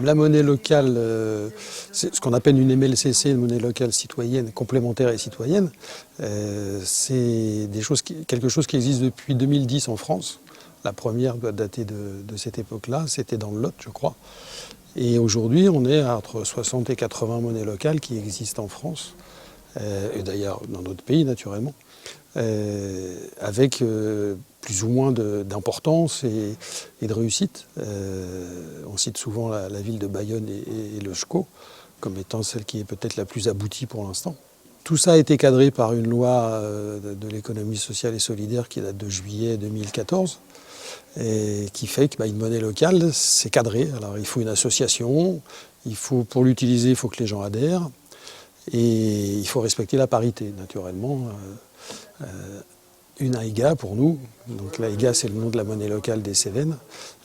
La monnaie locale, c'est ce qu'on appelle une MLCC, une monnaie locale citoyenne, complémentaire et citoyenne. C'est quelque chose qui existe depuis 2010 en France. La première doit dater de cette époque-là, c'était dans le Lot, je crois. Et aujourd'hui, on est entre 60 et 80 monnaies locales qui existent en France, et d'ailleurs dans d'autres pays naturellement, avec plus ou moins d'importance et de réussite. On cite souvent la ville de Bayonne et le SCO comme étant celle qui est peut-être la plus aboutie pour l'instant. Tout ça a été cadré par une loi de l'économie sociale et solidaire qui date de juillet 2014 et qui fait qu'une monnaie locale, c'est cadré. Alors il faut une association, pour l'utiliser, il faut que les gens adhèrent et il faut respecter la parité, naturellement. Une AIGA pour nous, donc l'AIGA c'est le nom de la monnaie locale des Cévennes,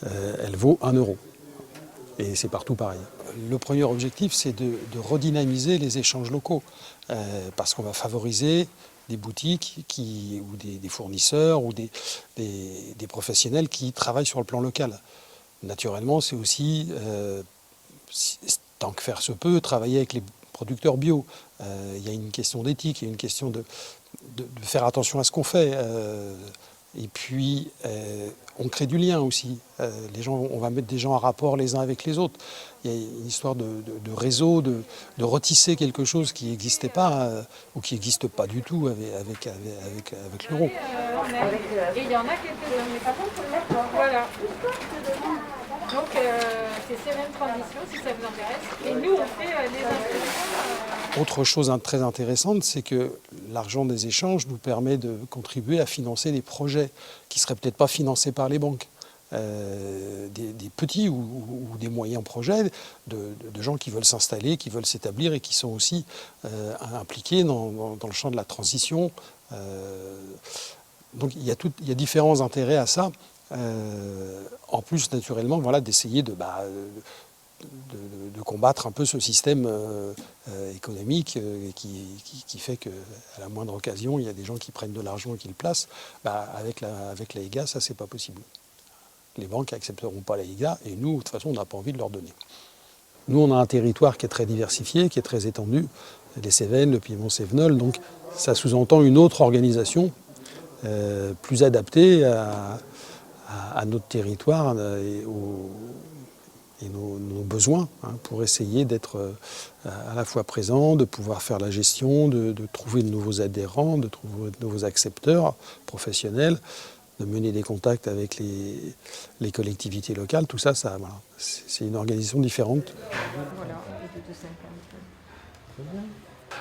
elle vaut 1 €. Et c'est partout pareil. Le premier objectif c'est de redynamiser les échanges locaux, parce qu'on va favoriser des boutiques ou des fournisseurs ou des professionnels qui travaillent sur le plan local. Naturellement c'est aussi, tant que faire se peut, travailler avec les producteurs bio. Il y a une question d'éthique, il y a une question de faire attention à ce qu'on fait. Et puis, on crée du lien aussi. On va mettre des gens en rapport les uns avec les autres. Il y a une histoire de réseau, de retisser quelque chose qui n'existait pas ou qui n'existe pas du tout avec l'euro. Et il y en a quelques-uns, mais par contre, voilà. Donc, c'est Cévennes Transition, si ça vous intéresse. Et nous, on fait des inscriptions. Autre chose très intéressante, c'est que l'argent des échanges nous permet de contribuer à financer des projets qui ne seraient peut-être pas financés par les banques. Des petits ou des moyens projets de gens qui veulent s'installer, qui veulent s'établir et qui sont aussi impliqués dans le champ de la transition. Donc il y a différents intérêts à ça. En plus, naturellement, d'essayer de combattre un peu ce système économique qui fait qu'à la moindre occasion, il y a des gens qui prennent de l'argent et qui le placent. Avec la IGA, ça, c'est pas possible. Les banques n'accepteront pas la IGA et nous, de toute façon, on n'a pas envie de leur donner. Nous, on a un territoire qui est très diversifié, qui est très étendu, les Cévennes, le Piémont cévenol, donc ça sous-entend une autre organisation plus adaptée à notre territoire et nos besoins, pour essayer d'être à la fois présent, de pouvoir faire la gestion, de trouver de nouveaux adhérents, de trouver de nouveaux accepteurs professionnels, de mener des contacts avec les collectivités locales. Tout ça, c'est une organisation différente.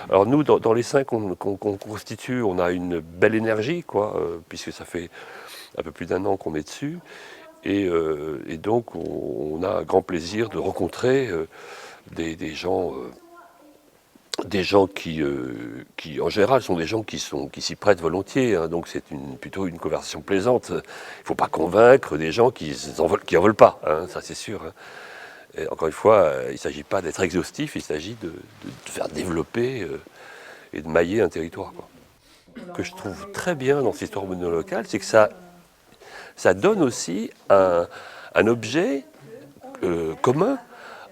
Alors nous, dans les 5 qu'on constitue, on a une belle énergie, puisque ça fait un peu plus d'1 an qu'on est dessus. Et donc, on a un grand plaisir de rencontrer des gens qui, en général, sont des gens qui s'y prêtent volontiers. Donc, c'est plutôt une conversation plaisante. Il ne faut pas convaincre des gens qui en veulent pas, ça c'est sûr. Et encore une fois, il ne s'agit pas d'être exhaustif, il s'agit de faire développer et de mailler un territoire. Ce que je trouve très bien dans cette histoire monolocale, c'est que ça donne aussi un objet commun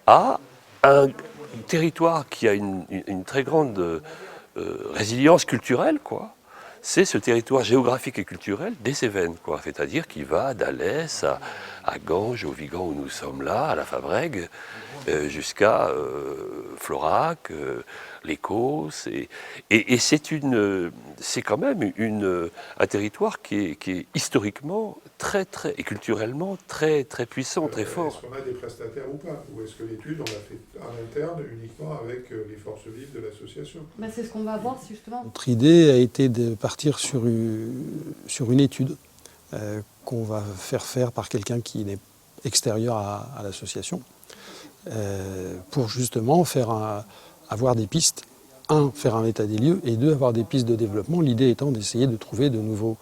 à un territoire qui a une très grande résilience culturelle, C'est ce territoire géographique et culturel des Cévennes, C'est-à-dire qui va d'Alès à Ganges, au Vigan où nous sommes là, à la Fabrègue, jusqu'à Florac, l'Écosse. Et c'est quand même un territoire qui est historiquement et culturellement très puissant, très fort. Est-ce qu'on a des prestataires ou pas? Ou est-ce que l'étude, on l'a fait en interne uniquement avec les forces vives de l'association? C'est ce qu'on va voir justement. Notre idée a été de partir sur une étude qu'on va faire par quelqu'un qui est extérieur à l'association, pour justement avoir des pistes. 1, faire un état des lieux, et 2, avoir des pistes de développement. L'idée étant d'essayer de trouver de nouveaux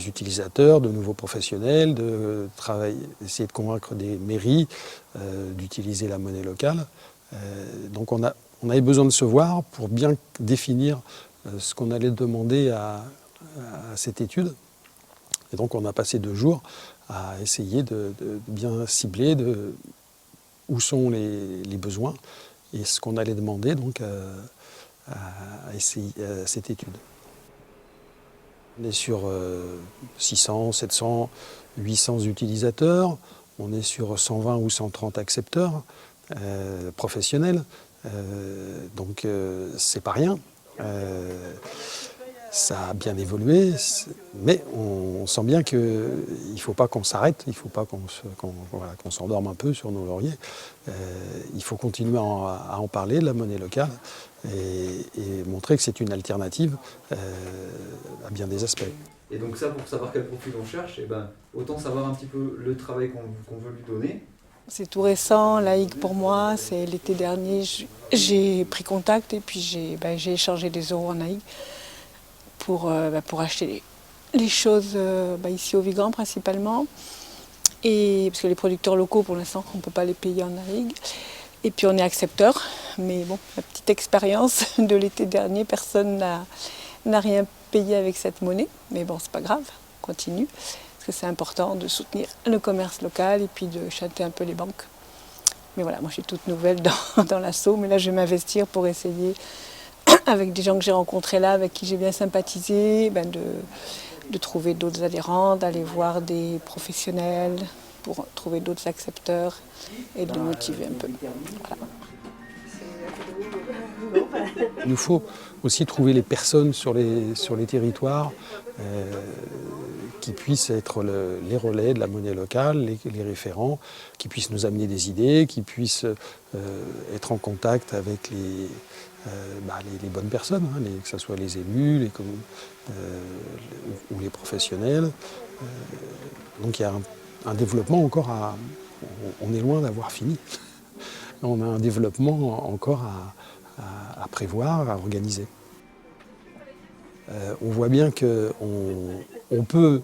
utilisateurs, de nouveaux professionnels, essayer de convaincre des mairies d'utiliser la monnaie locale. Donc on avait besoin de se voir pour bien définir ce qu'on allait demander à cette étude. Et donc on a passé 2 jours à essayer de bien cibler, où sont les besoins et ce qu'on allait demander donc à cette étude. On est sur 600, 700, 800 utilisateurs, on est sur 120 ou 130 accepteurs professionnels, donc c'est pas rien. Ça a bien évolué, mais on sent bien qu'il ne faut pas qu'on s'arrête, il ne faut pas qu'on s'endorme un peu sur nos lauriers. Il faut continuer à en parler de la monnaie locale et montrer que c'est une alternative à bien des aspects. Et donc ça, pour savoir quel profil on cherche, eh ben, autant savoir un petit peu le travail qu'on veut lui donner. C'est tout récent, l'AIG pour moi, c'est l'été dernier, j'ai pris contact et puis j'ai échangé des euros en AIG pour acheter les choses ici au Vigan principalement. Et, parce que les producteurs locaux, pour l'instant, on ne peut pas les payer en AIG. Et puis on est accepteur, mais bon, la petite expérience de l'été dernier, personne n'a rien payé avec cette monnaie. Mais bon, c'est pas grave, on continue. Parce que c'est important de soutenir le commerce local et puis de chanter un peu les banques. Mais voilà, moi je suis toute nouvelle dans l'assaut, mais là je vais m'investir pour essayer, avec des gens que j'ai rencontrés là, avec qui j'ai bien sympathisé, de trouver d'autres adhérents, d'aller voir des professionnels pour trouver d'autres accepteurs et de les motiver un peu. Voilà. Il nous faut aussi trouver les personnes sur les territoires qui puissent être les relais de la monnaie locale, les référents, qui puissent nous amener des idées, qui puissent être en contact avec les bonnes personnes, hein, que ce soit les élus ou les professionnels. Donc il y a un développement encore on est loin d'avoir fini. On a un développement encore à prévoir, à organiser. On voit bien qu'on peut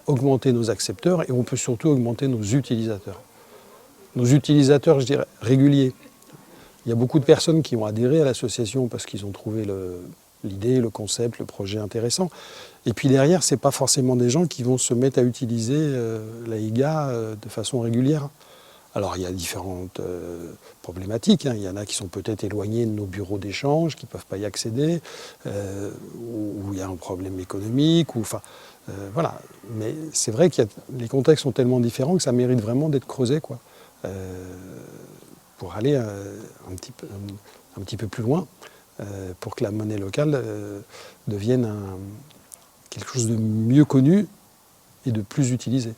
augmenter nos accepteurs et on peut surtout augmenter nos utilisateurs. Nos utilisateurs, je dirais, réguliers. Il y a beaucoup de personnes qui ont adhéré à l'association parce qu'ils ont trouvé l'idée, le concept, le projet intéressant. Et puis derrière, ce n'est pas forcément des gens qui vont se mettre à utiliser l'AIGA de façon régulière. Alors il y a différentes problématiques, hein. Il y en a qui sont peut-être éloignés de nos bureaux d'échange, qui ne peuvent pas y accéder, où il y a un problème économique, voilà. Mais c'est vrai que les contextes sont tellement différents que ça mérite vraiment d'être creusé, quoi, pour aller un petit peu plus loin, pour que la monnaie locale devienne quelque chose de mieux connu et de plus utilisé.